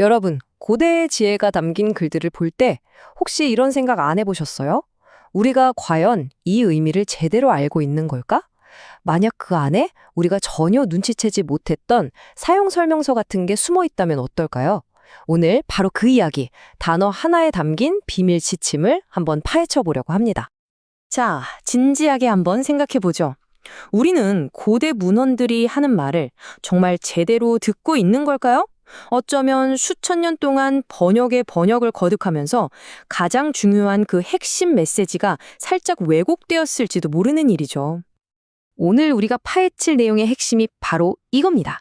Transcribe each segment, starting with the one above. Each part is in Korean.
여러분, 고대의 지혜가 담긴 글들을 볼 때 혹시 이런 생각 안 해보셨어요? 우리가 과연 이 의미를 제대로 알고 있는 걸까? 만약 그 안에 우리가 전혀 눈치채지 못했던 사용 설명서 같은 게 숨어 있다면 어떨까요? 오늘 바로 그 이야기, 단어 하나에 담긴 비밀 지침을 한번 파헤쳐 보려고 합니다. 자, 진지하게 한번 생각해 보죠. 우리는 고대 문헌들이 하는 말을 정말 제대로 듣고 있는 걸까요? 어쩌면 수천 년 동안 번역의 번역을 거듭하면서 가장 중요한 그 핵심 메시지가 살짝 왜곡되었을지도 모르는 일이죠. 오늘 우리가 파헤칠 내용의 핵심이 바로 이겁니다.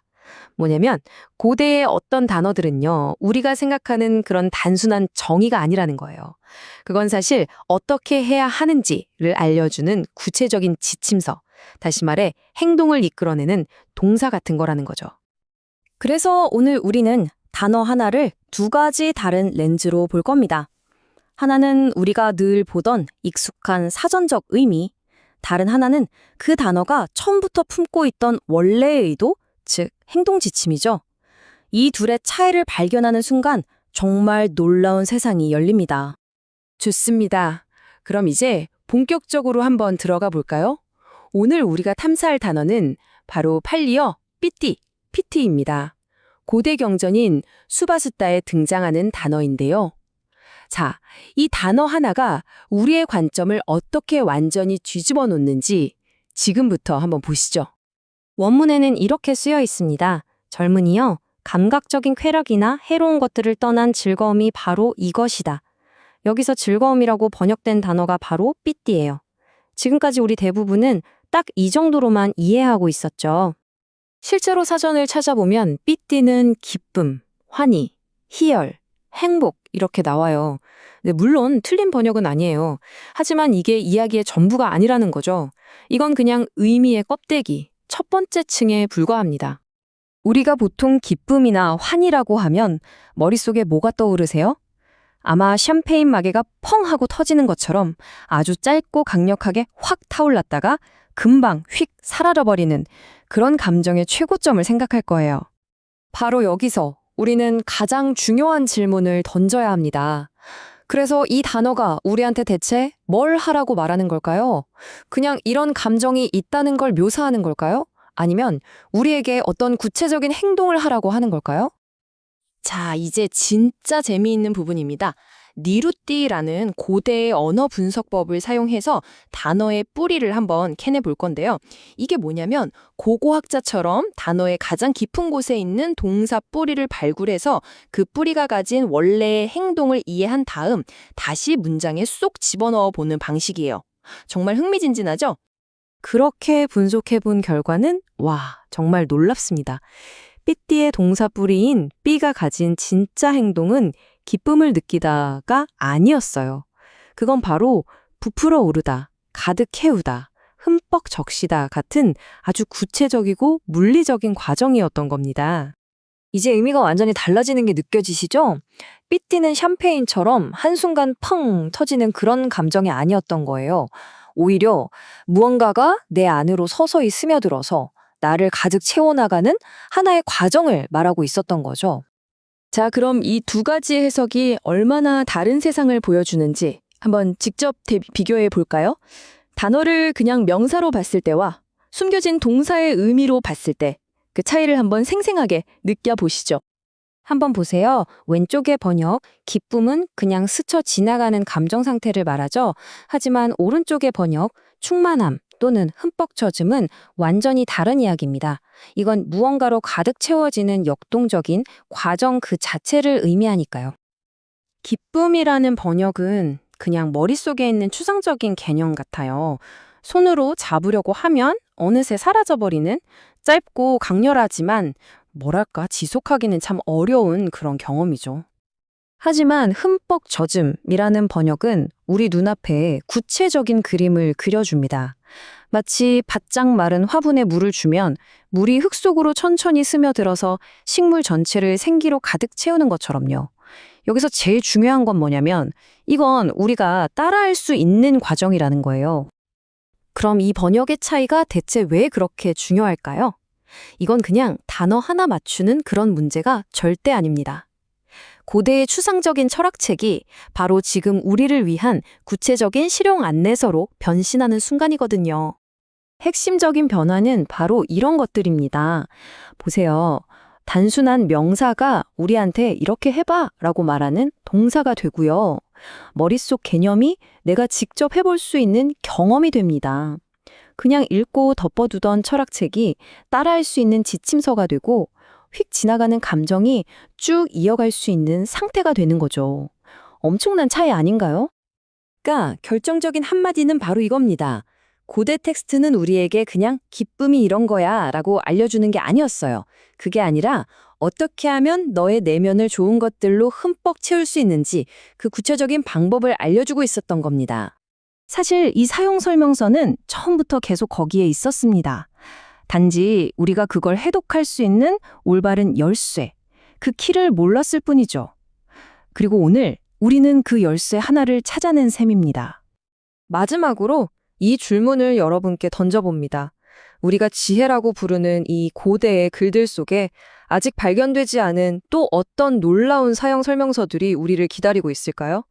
뭐냐면 고대의 어떤 단어들은요, 우리가 생각하는 그런 단순한 정의가 아니라는 거예요. 그건 사실 어떻게 해야 하는지를 알려주는 구체적인 지침서, 다시 말해 행동을 이끌어내는 동사 같은 거라는 거죠. 그래서 오늘 우리는 단어 하나를 두 가지 다른 렌즈로 볼 겁니다. 하나는 우리가 늘 보던 익숙한 사전적 의미, 다른 하나는 그 단어가 처음부터 품고 있던 원래의 의도, 즉 행동 지침이죠. 이 둘의 차이를 발견하는 순간 정말 놀라운 세상이 열립니다. 좋습니다. 그럼 이제 본격적으로 한번 들어가 볼까요? 오늘 우리가 탐사할 단어는 바로 팔리어 삐띠, 피티입니다. 고대 경전인 수바수다에 등장하는 단어인데요. 자, 이 단어 하나가 우리의 관점을 어떻게 완전히 뒤집어 놓는지 지금부터 한번 보시죠. 원문에는 이렇게 쓰여 있습니다. 젊은이여, 감각적인 쾌락이나 해로운 것들을 떠난 즐거움이 바로 이것이다. 여기서 즐거움이라고 번역된 단어가 바로 삐띠예요. 지금까지 우리 대부분은 딱 이 정도로만 이해하고 있었죠. 실제로 사전을 찾아보면 삐띠는 기쁨, 환희, 희열, 행복 이렇게 나와요. 네, 물론 틀린 번역은 아니에요. 하지만 이게 이야기의 전부가 아니라는 거죠. 이건 그냥 의미의 껍데기, 첫 번째 층에 불과합니다. 우리가 보통 기쁨이나 환희라고 하면 머릿속에 뭐가 떠오르세요? 아마 샴페인 마개가 펑 하고 터지는 것처럼 아주 짧고 강력하게 확 타올랐다가 금방 휙 사라져버리는 그런 감정의 최고점을 생각할 거예요. 바로 여기서 우리는 가장 중요한 질문을 던져야 합니다. 그래서 이 단어가 우리한테 대체 뭘 하라고 말하는 걸까요? 그냥 이런 감정이 있다는 걸 묘사하는 걸까요? 아니면 우리에게 어떤 구체적인 행동을 하라고 하는 걸까요? 자, 이제 진짜 재미있는 부분입니다. 니루띠라는 고대의 언어 분석법을 사용해서 단어의 뿌리를 한번 캐내 볼 건데요. 이게 뭐냐면 고고학자처럼 단어의 가장 깊은 곳에 있는 동사 뿌리를 발굴해서 그 뿌리가 가진 원래의 행동을 이해한 다음 다시 문장에 쏙 집어넣어 보는 방식이에요. 정말 흥미진진하죠? 그렇게 분석해 본 결과는 정말 놀랍습니다. 삐띠의 동사 뿌리인 삐가 가진 진짜 행동은 기쁨을 느끼다가 아니었어요. 그건 바로 부풀어 오르다, 가득 채우다, 흠뻑 적시다 같은 아주 구체적이고 물리적인 과정이었던 겁니다. 이제 의미가 완전히 달라지는 게 느껴지시죠? 삐띠는 샴페인처럼 한순간 펑 터지는 그런 감정이 아니었던 거예요. 오히려 무언가가 내 안으로 서서히 스며들어서 나를 가득 채워나가는 하나의 과정을 말하고 있었던 거죠. 자, 그럼 이 두 가지 해석이 얼마나 다른 세상을 보여주는지 한번 직접 비교해 볼까요? 단어를 그냥 명사로 봤을 때와 숨겨진 동사의 의미로 봤을 때 그 차이를 한번 생생하게 느껴보시죠. 한번 보세요. 왼쪽의 번역, 기쁨은 그냥 스쳐 지나가는 감정 상태를 말하죠. 하지만 오른쪽의 번역, 충만함 또는 흠뻑 젖음은 완전히 다른 이야기입니다. 이건 무언가로 가득 채워지는 역동적인 과정 그 자체를 의미하니까요. 기쁨이라는 번역은 그냥 머릿속에 있는 추상적인 개념 같아요. 손으로 잡으려고 하면 어느새 사라져버리는 짧고 강렬하지만 뭐랄까 지속하기는 참 어려운 그런 경험이죠. 하지만 흠뻑 젖음이라는 번역은 우리 눈앞에 구체적인 그림을 그려줍니다. 마치 바짝 마른 화분에 물을 주면 물이 흙 속으로 천천히 스며들어서 식물 전체를 생기로 가득 채우는 것처럼요. 여기서 제일 중요한 건 뭐냐면 이건 우리가 따라할 수 있는 과정이라는 거예요. 그럼 이 번역의 차이가 대체 왜 그렇게 중요할까요? 이건 그냥 단어 하나 맞추는 그런 문제가 절대 아닙니다. 고대의 추상적인 철학책이 바로 지금 우리를 위한 구체적인 실용 안내서로 변신하는 순간이거든요. 핵심적인 변화는 바로 이런 것들입니다. 보세요. 단순한 명사가 우리한테 이렇게 해봐 라고 말하는 동사가 되고요. 머릿속 개념이 내가 직접 해볼 수 있는 경험이 됩니다. 그냥 읽고 덮어두던 철학책이 따라할 수 있는 지침서가 되고 휙 지나가는 감정이 쭉 이어갈 수 있는 상태가 되는 거죠. 엄청난 차이 아닌가요? 그러니까 결정적인 한마디는 바로 이겁니다. 고대 텍스트는 우리에게 그냥 기쁨이 이런 거야 라고 알려주는 게 아니었어요. 그게 아니라 어떻게 하면 너의 내면을 좋은 것들로 흠뻑 채울 수 있는지 그 구체적인 방법을 알려주고 있었던 겁니다. 사실 이 사용 설명서는 처음부터 계속 거기에 있었습니다. 단지 우리가 그걸 해독할 수 있는 올바른 열쇠, 그 키를 몰랐을 뿐이죠. 그리고 오늘 우리는 그 열쇠 하나를 찾아낸 셈입니다. 마지막으로 이 질문을 여러분께 던져봅니다. 우리가 지혜라고 부르는 이 고대의 글들 속에 아직 발견되지 않은 또 어떤 놀라운 사용 설명서들이 우리를 기다리고 있을까요?